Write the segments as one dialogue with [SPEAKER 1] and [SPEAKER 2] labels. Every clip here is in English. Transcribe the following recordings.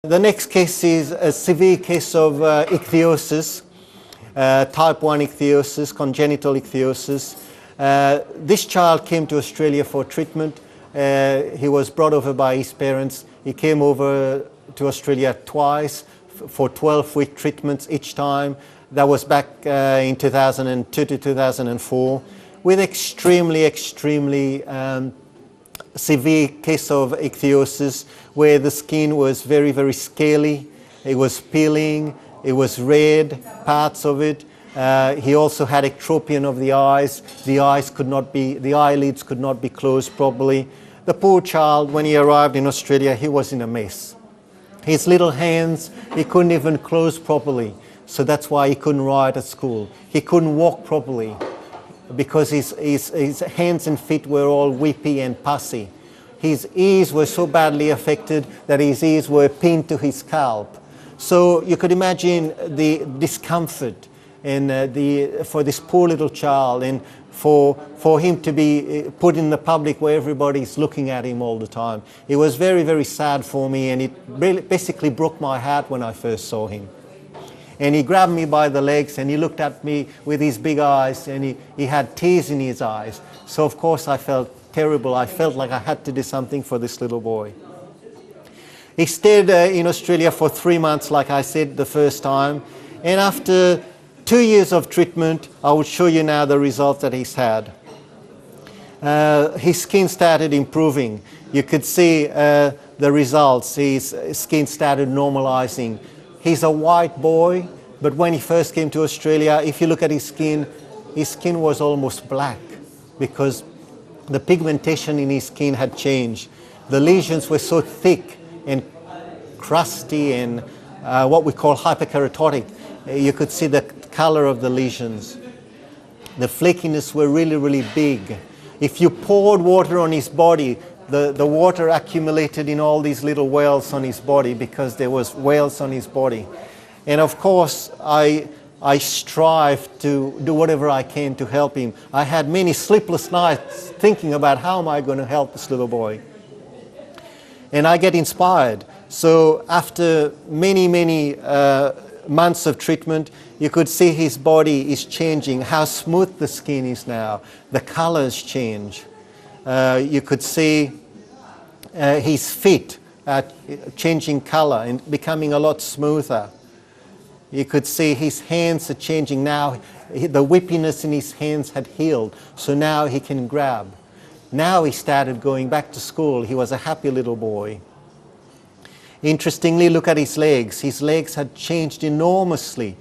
[SPEAKER 1] The next case is a severe case of ichthyosis, type 1 ichthyosis, congenital ichthyosis. This child came to Australia for treatment. He was brought over by his parents. He came over to Australia twice for 12-week treatments each time. That was back in 2002 to 2004 with extremely severe case of ichthyosis where the skin was very scaly, it was peeling, it was red, parts of it. He also had ectropion of the eyes. The eyelids could not be closed properly. The poor child, when he arrived in Australia, he was in a mess. His little hands, he couldn't even close properly. So that's why he couldn't write at school. He couldn't walk properly because his hands and feet were all weepy and pussy. His ears were so badly affected that his ears were pinned to his scalp. So you could imagine the discomfort and for this poor little child, and for him to be put in the public where everybody's looking at him all the time. It was very sad for me, and it basically broke my heart when I first saw him. And he grabbed me by the legs and he looked at me with his big eyes, and he had tears in his eyes. So of course I felt terrible. I felt like I had to do something for this little boy. He stayed in Australia for 3 months, like I said the first time. And after 2 years of treatment, I will show you now the results that he's had. His skin started improving. You could see the results. His skin started normalizing. He's a white boy, but when he first came to Australia, if you look at his skin was almost black because the pigmentation in his skin had changed. The lesions were so thick and crusty and what we call hyperkeratotic. You could see the color of the lesions. The flakiness were really big. If you poured water on his body, the water accumulated in all these little wells on his body because there was wells on his body. And of course, I strive to do whatever I can to help him. I had many sleepless nights thinking about how am I going to help this little boy. And I get inspired. So after many months of treatment, you could see his body is changing, how smooth the skin is now. The colors change. You could see his feet changing color and becoming a lot smoother. You could see his hands are changing now. The whippiness in his hands had healed, so now he can grab. Now he started going back to school. He was a happy little boy. Interestingly, look at his legs. His legs had changed enormously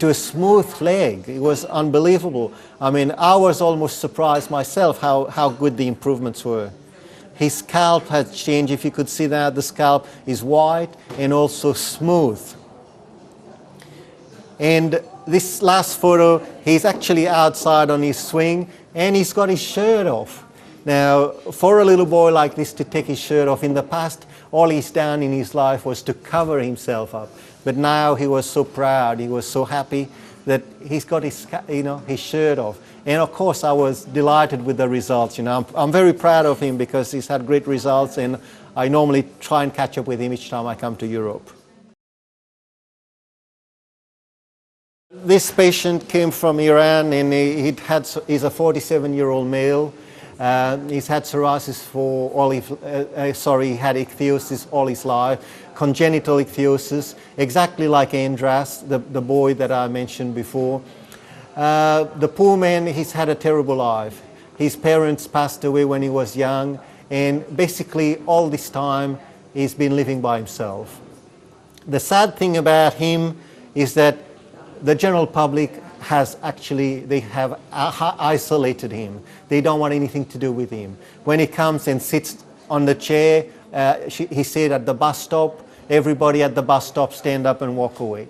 [SPEAKER 1] to a smooth leg. It was unbelievable. I mean, I was almost surprised myself how good the improvements were. His scalp had changed. If you could see that, the scalp is white and also smooth. And this last photo, he's actually outside on his swing and he's got his shirt off. Now, for a little boy like this to take his shirt off, in the past, all he's done in his life was to cover himself up. But now he was so proud, he was so happy that he's got his shirt off. And of course, I was delighted with the results. I'm very proud of him because he's had great results, and I normally try and catch up with him each time I come to Europe. This patient came from Iran, and he's a 47-year-old male. He's had psoriasis he had ichthyosis all his life, congenital ichthyosis, exactly like Andras, the boy that I mentioned before. The poor man, he's had a terrible life. His parents passed away when he was young, and basically all this time he's been living by himself. The sad thing about him is that the general public they have isolated him. They don't want anything to do with him. When he comes and sits on the chair, he said at the bus stop, everybody at the bus stop stand up and walk away.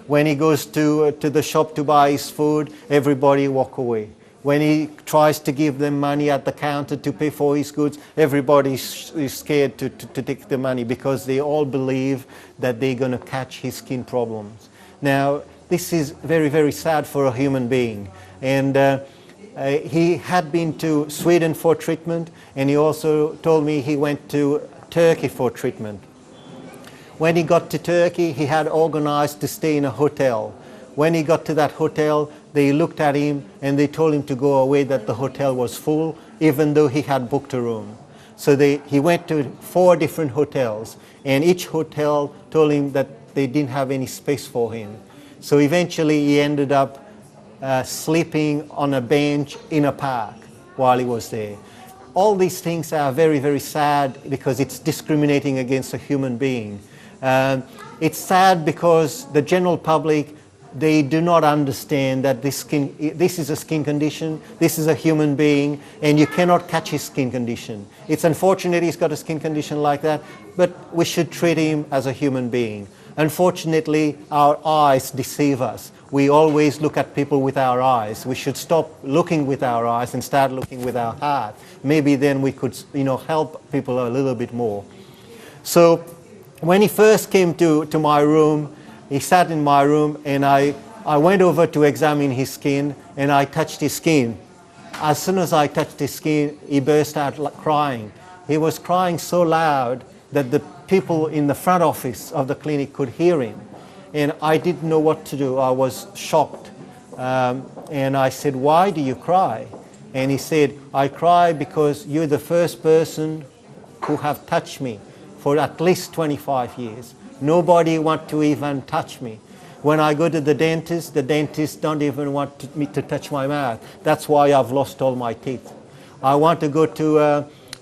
[SPEAKER 1] When he goes to the shop to buy his food, everybody walk away. When he tries to give them money at the counter to pay for his goods, everybody is scared to take the money because they all believe that they're going to catch his skin problems. Now, this is very sad for a human being. And he had been to Sweden for treatment, and he also told me he went to Turkey for treatment. When he got to Turkey, he had organized to stay in a hotel. When he got to that hotel, they looked at him and they told him to go away, that the hotel was full, even though he had booked a room. So he went to 4 different hotels, and each hotel told him that they didn't have any space for him. So eventually he ended up sleeping on a bench in a park while he was there. All these things are very, very sad because it's discriminating against a human being. It's sad because the general public, they do not understand that this is a skin condition, this is a human being, and you cannot catch his skin condition. It's unfortunate he's got a skin condition like that, but we should treat him as a human being. Unfortunately, our eyes deceive us. We always look at people with our eyes. We should stop looking with our eyes and start looking with our heart. Maybe then we could, help people a little bit more. So when he first came to my room, he sat in my room, and I went over to examine his skin, and I touched his skin. As soon as I touched his skin, he burst out crying. He was crying so loud that the people in the front office of the clinic could hear him. And I didn't know what to do. I was shocked. And I said, "Why do you cry?" And he said, "I cry because you're the first person who have touched me for at least 25 years. Nobody want to even touch me. When I go to the dentist don't even want me to touch my mouth. That's why I've lost all my teeth. I want to go to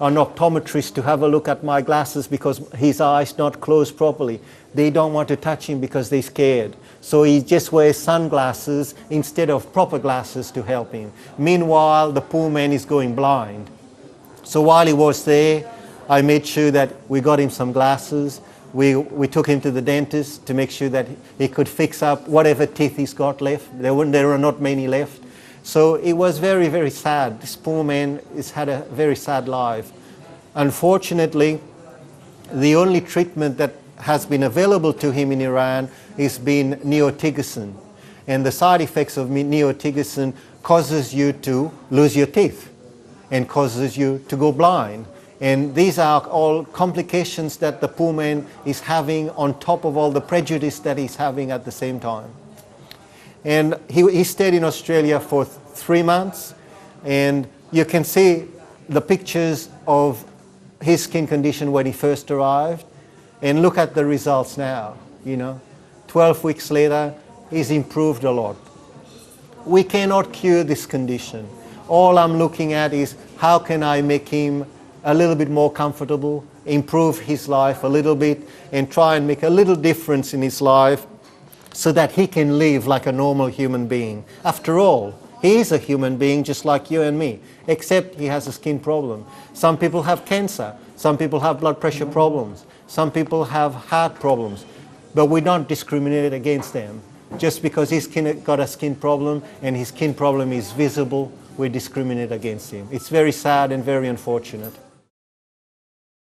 [SPEAKER 1] an optometrist to have a look at my glasses because his eyes not closed properly. They don't want to touch him because they're scared. So he just wears sunglasses instead of proper glasses to help him. Meanwhile, the poor man is going blind." So while he was there, I made sure that we got him some glasses. We took him to the dentist to make sure that he could fix up whatever teeth he's got left. There are not many left. So it was very, very sad. This poor man has had a very sad life. Unfortunately, the only treatment that has been available to him in Iran has been neotigazine. And the side effects of neotigazine causes you to lose your teeth and causes you to go blind. And these are all complications that the poor man is having on top of all the prejudice that he's having at the same time. And he stayed in Australia for 3 months, and you can see the pictures of his skin condition when he first arrived, and look at the results now. 12 weeks later, he's improved a lot. We cannot cure this condition. All I'm looking at is how can I make him a little bit more comfortable, improve his life a little bit, and try and make a little difference in his life so that he can live like a normal human being. After all, he is a human being just like you and me, except he has a skin problem. Some people have cancer, some people have blood pressure problems, some people have heart problems, but we don't discriminate against them. Just because he's got a skin problem and his skin problem is visible, we discriminate against him. It's very sad and very unfortunate.